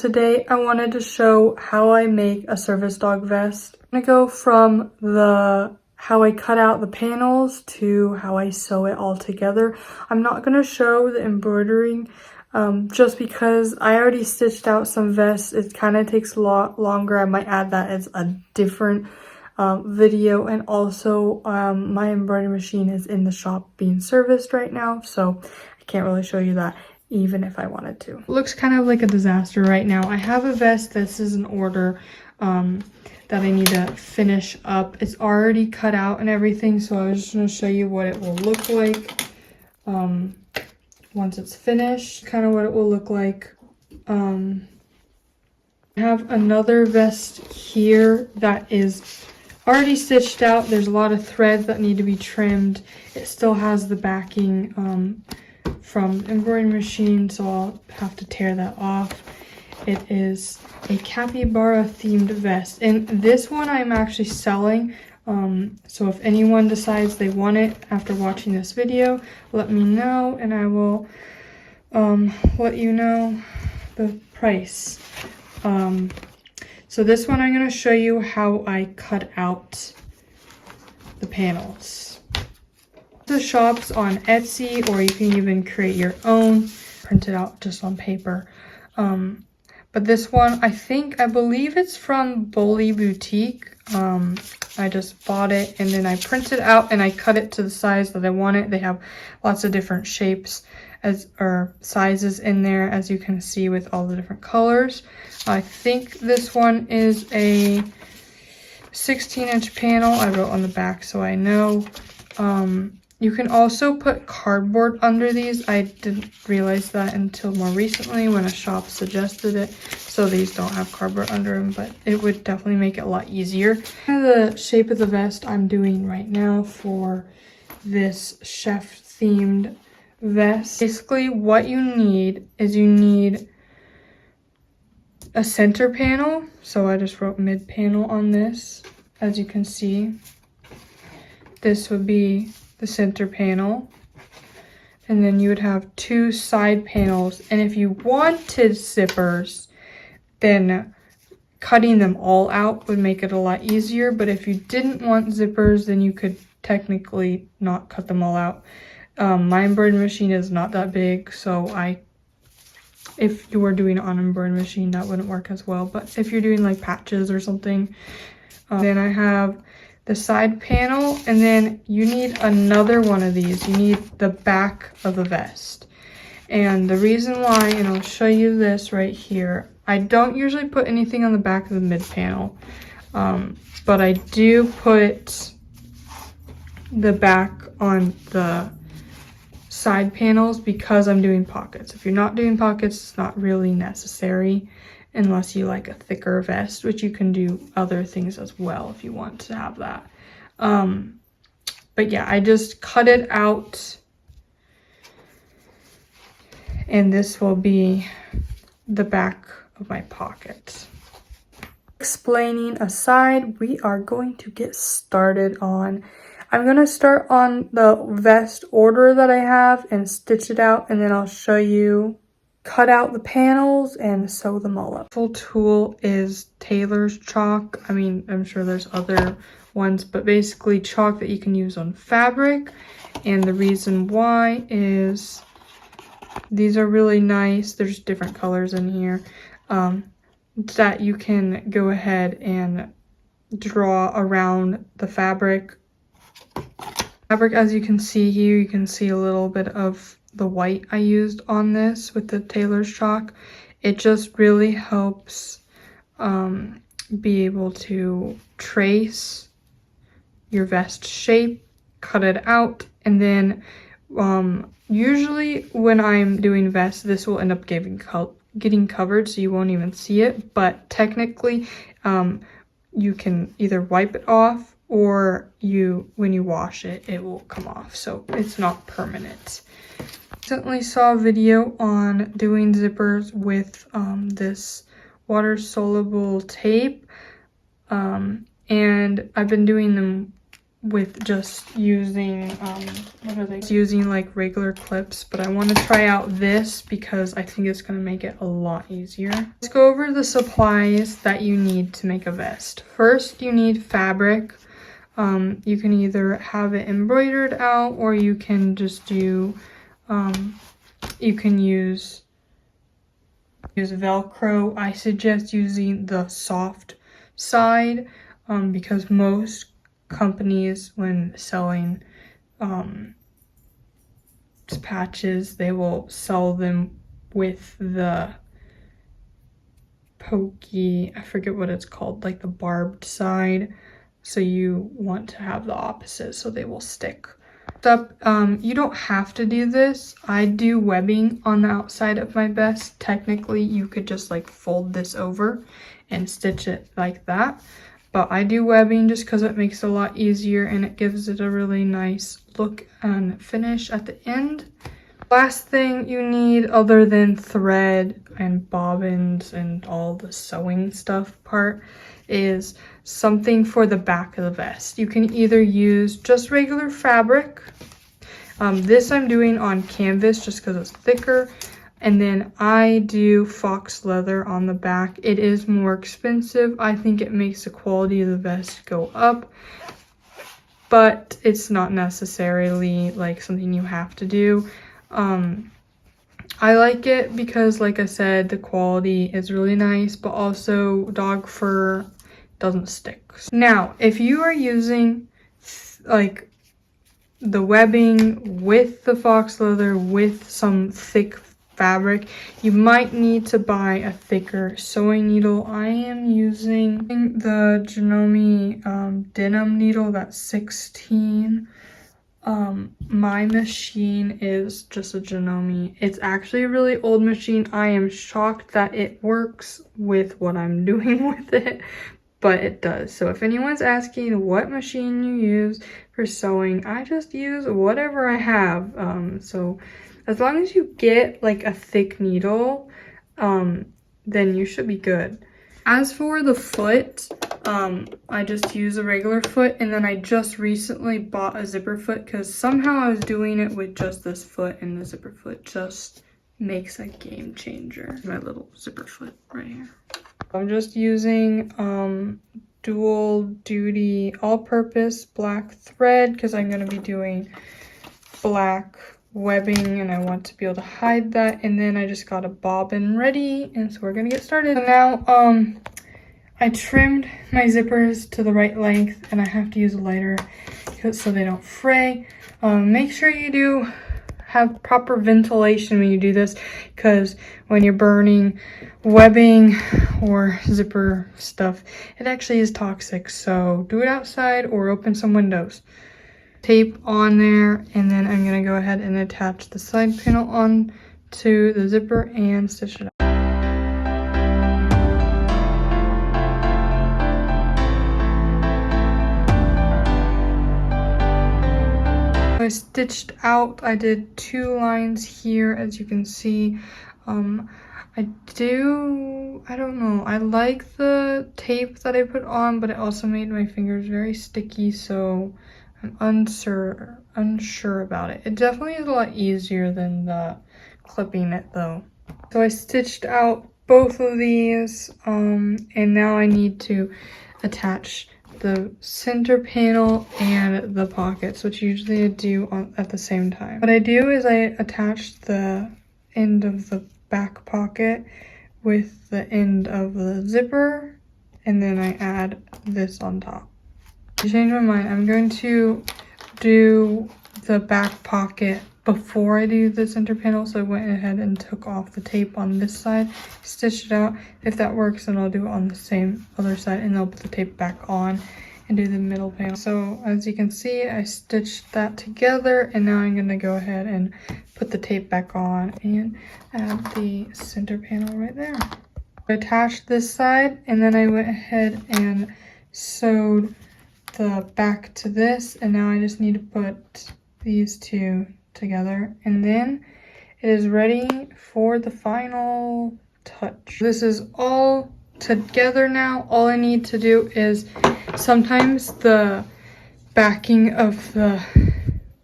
today I wanted to show how I make a service dog vest. I'm gonna go from how I cut out the panels to how I sew it all together. I'm not gonna show the embroidering just because I already stitched out some vests. It kind of takes a lot longer. I might add that as a different video, and also my embroidery machine is in the shop being serviced right now, so I can't really show you that even if I wanted to. It looks kind of like a disaster right now. I have a vest. This is an order that I need to finish up. It's already cut out and everything, so I was just going to show you what it will look like once it's finished, kind of what it will look like. I have another vest here that is already stitched out. There's a lot of threads that need to be trimmed. It still has the backing from the embroidery machine, so I'll have to tear that off. It is a capybara themed vest, and this one I'm actually selling. So if anyone decides they want it after watching this video, let me know and I will let you know the price. So this one I'm going to show you how I cut out the panels. The shops on Etsy, or you can even create your own, print it out just on paper. But this one, I believe it's from Boli Boutique. I just bought it and then I printed it out and I cut it to the size that I want it. They have lots of different shapes or sizes in there, as you can see, with all the different colors. I think this one is a 16-inch panel. I wrote on the back so I know. You can also put cardboard under these. I didn't realize that until more recently when a shop suggested it. So these don't have cardboard under them, but it would definitely make it a lot easier. The shape of the vest I'm doing right now for this chef themed vest. Basically what you need is you need a center panel. So I just wrote mid panel on this. As you can see, this would be the center panel, and then you would have two side panels. And if you wanted zippers, then cutting them all out would make it a lot easier. But if you didn't want zippers, then you could technically not cut them all out. My embroidery machine is not that big, so if you were doing it on an embroidery machine, that wouldn't work as well. But if you're doing like patches or something, then I have the side panel, and then you need another one of these. You need the back of the vest. And the reason why, and I'll show you this right here, I don't usually put anything on the back of the mid panel, but I do put the back on the side panels because I'm doing pockets. If you're not doing pockets, it's not really necessary unless you like a thicker vest, which you can do other things as well if you want to have that. But yeah, I just cut it out, and this will be the back of my pocket. Explaining aside, we are going to get started on. I'm going to start on the vest order that I have and stitch it out, and then I'll show you cut out the panels and sew them all up. Full tool is tailor's chalk. I mean, I'm sure there's other ones, but basically chalk that you can use on fabric. And the reason why is these are really nice. There's different colors in here that you can go ahead and draw around the fabric. As you can see here, you can see a little bit of the white I used on this with the tailor's chalk. It just really helps be able to trace your vest shape, cut it out, and then usually when I'm doing vests, this will end up getting covered, so you won't even see it. But technically, you can either wipe it off, or when you wash it, it will come off, so it's not permanent. Recently saw a video on doing zippers with this water soluble tape, and I've been doing them with just using what are they using like regular clips, but I want to try out this because I think it's going to make it a lot easier. Let's go over the supplies that you need to make a vest. First, you need fabric. You can either have it embroidered out, or you can just do you can use Velcro. I suggest using the soft side because most companies, when selling patches, they will sell them with the pokey, I forget what it's called, like the barbed side. So you want to have the opposite so they will stick. You don't have to do this. I do webbing on the outside of my vest. Technically, you could just like fold this over and stitch it like that. But I do webbing just because it makes it a lot easier and it gives it a really nice look and finish at the end. Last thing you need, other than thread and bobbins and all the sewing stuff part, is something for the back of the vest. You can either use just regular fabric. This I'm doing on canvas just because it's thicker. And then I do fox leather on the back. It is more expensive. I think it makes the quality of the vest go up, but it's not necessarily like something you have to do. I like it because, like I said, the quality is really nice, but also dog fur doesn't stick. Now, if you are using like the webbing with the fox leather with some thick fabric, you might need to buy a thicker sewing needle. I am using the Janome denim needle, that's 16. My machine is just a Janome. It's actually a really old machine. I am shocked that it works with what I'm doing with it, but it does. So if anyone's asking what machine you use for sewing, I just use whatever I have. So as long as you get like a thick needle, then you should be good. As for the foot, I just use a regular foot, and then I just recently bought a zipper foot because somehow I was doing it with just this foot, and the zipper foot just makes a game changer. My little zipper foot right here. I'm just using dual duty all-purpose black thread because I'm going to be doing black webbing and I want to be able to hide that. And then I just got a bobbin ready, and so we're gonna get started. So now I trimmed my zippers to the right length, and I have to use a lighter so they don't fray. Make sure you do have proper ventilation when you do this, because when you're burning webbing or zipper stuff, it actually is toxic. So do it outside or open some windows. Tape on there, and then I'm going to go ahead and attach the side panel on to the zipper and stitch it up. I stitched out, I did 2 lines here, as you can see. I don't know, I like the tape that I put on, but it also made my fingers very sticky, so I'm unsure about it. It definitely is a lot easier than the clipping it though. So I stitched out both of these, and now I need to attach the center panel and the pockets, which usually I do at the same time. What I do is I attach the end of the back pocket with the end of the zipper, and then I add this on top. I changed my mind. I'm going to do the back pocket before I do the center panel, so I went ahead and took off the tape on this side, stitched it out. If that works, then I'll do it on the same other side, and I'll put the tape back on and do the middle panel. So as you can see, I stitched that together, and now I'm going to go ahead and put the tape back on and add the center panel right there. I attached this side, and then I went ahead and sewed the back to this, and now I just need to put these two together, and then it is ready for the final touch. This is all together now. All I need to do is, sometimes the backing of the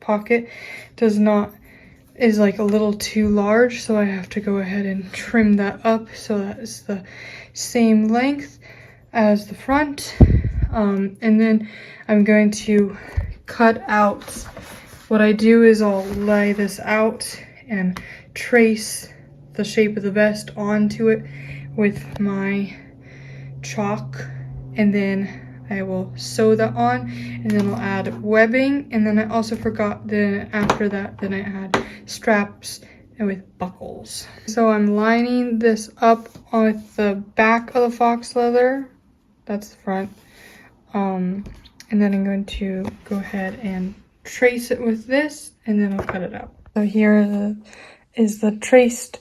pocket is like a little too large, so I have to go ahead and trim that up so that it's the same length as the front. And then I'm going to cut out. What I do is I'll lay this out and trace the shape of the vest onto it with my chalk, and then I will sew that on, and then I'll add webbing, and then I also forgot, then after that then I add straps and with buckles. So I'm lining this up with the back of the fox leather, that's the front, and then I'm going to go ahead and trace it with this, and then I'll cut it out. So here is the traced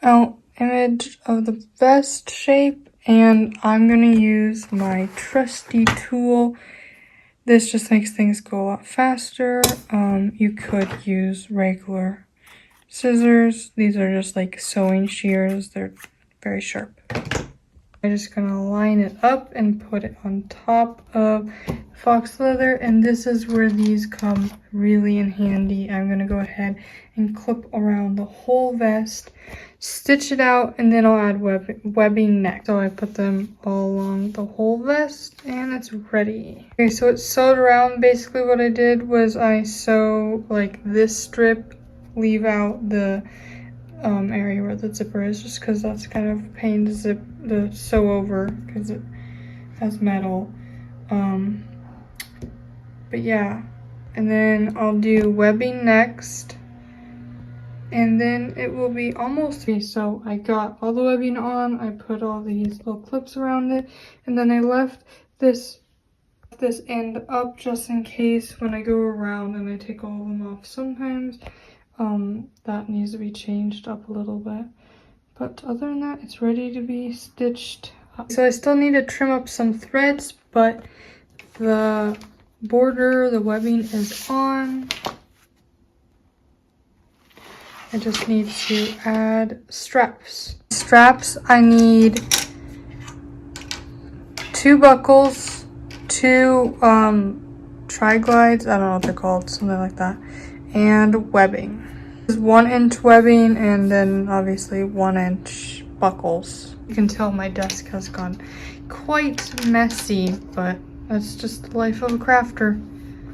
out image of the vest shape, and I'm gonna use my trusty tool. This just makes things go a lot faster. You could use regular scissors. These are just like sewing shears. They're very sharp. I'm just gonna line it up and put it on top of fox leather, and this is where these come really in handy. I'm gonna go ahead and clip around the whole vest, stitch it out, and then I'll add webbing next. So I put them all along the whole vest, and it's ready. Okay, so it's sewed around. Basically what I did was I sew like this strip, leave out the area where the zipper is, just because that's kind of a pain to sew over because it has metal. But yeah, and then I'll do webbing next, and then it will be almost okay. So I got all the webbing on, I put all these little clips around it, and then I left this end up just in case when I go around and I take all of them off. Sometimes that needs to be changed up a little bit, but other than that, it's ready to be stitched up. So I still need to trim up some threads, but the border, the webbing is on. I just need to add straps. Straps, I need 2 buckles, 2 tri-glides, I don't know what they're called, something like that, and webbing. 1 inch webbing, and then obviously 1 inch buckles. You can tell my desk has gone quite messy, but that's just the life of a crafter.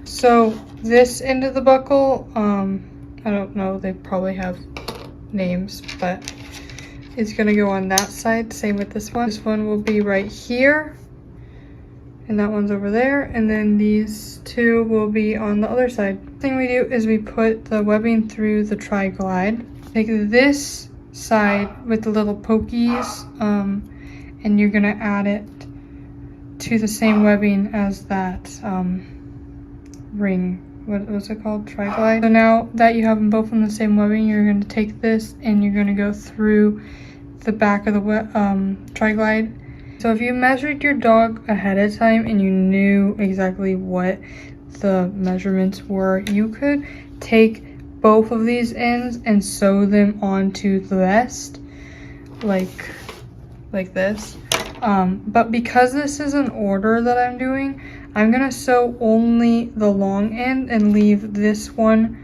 So this end of the buckle, I don't know, they probably have names, but it's gonna go on that side. Same with this one. This one will be right here, and that one's over there, and then these 2 will be on the other side. The thing we do is we put the webbing through the tri-glide. Take this side with the little pokies, and you're gonna add it to the same webbing as that ring. What was it called? Tri-glide. So now that you have them both on the same webbing, you're going to take this and you're going to go through the back of the tri-glide. So if you measured your dog ahead of time and you knew exactly what the measurements were, you could take both of these ends and sew them onto the vest like this. But because this is an order that I'm doing, I'm gonna sew only the long end and leave this one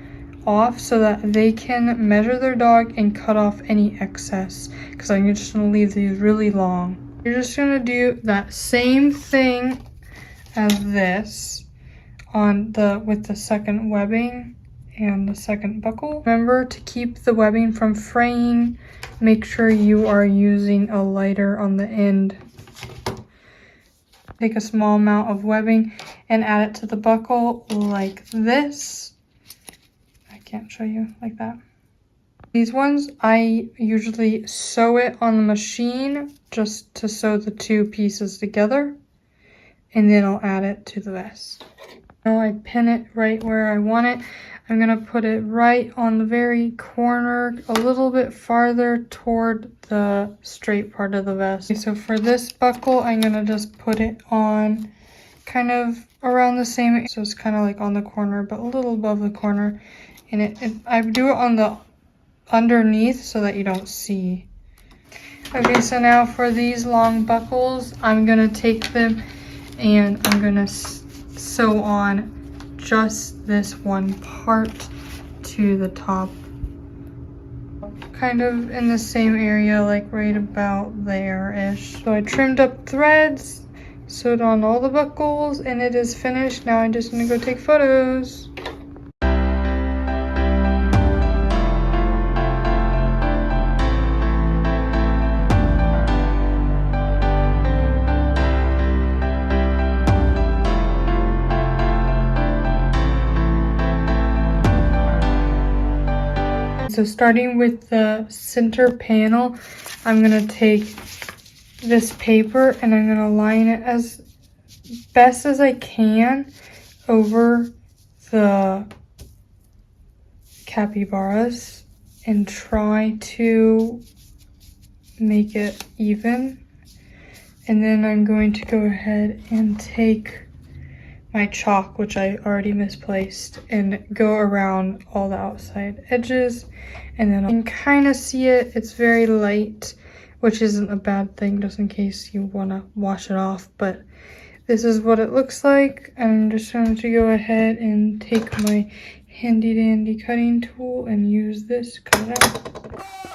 off so that they can measure their dog and cut off any excess, because I'm just gonna leave these really long. You're just gonna do that same thing as this with the second webbing and the second buckle. Remember to keep the webbing from fraying. Make sure you are using a lighter on the end. Take a small amount of webbing and add it to the buckle like this. I can't show you like that. These ones, I usually sew it on the machine just to sew the 2 pieces together, and then I'll add it to the vest. Now I pin it right where I want it. I'm gonna put it right on the very corner, a little bit farther toward the straight part of the vest. Okay, so for this buckle, I'm gonna just put it on kind of around the same, so it's kind of like on the corner, but a little above the corner. And I do it on the underneath so that you don't see. Okay, so now for these long buckles, I'm gonna take them and I'm gonna sew on just this one part to the top. Kind of in the same area, like right about there-ish. So I trimmed up threads, sewed on all the buckles, and it is finished. Now I'm just gonna go take photos. So starting with the center panel, I'm gonna take this paper and I'm gonna line it as best as I can over the capybaras and try to make it even. And then I'm going to go ahead and take my chalk, which I already misplaced, and go around all the outside edges, and then I can kind of see it. It's very light, which isn't a bad thing, just in case you want to wash it off, but this is what it looks like. I'm just going to go ahead and take my handy dandy cutting tool and use this to cut it out.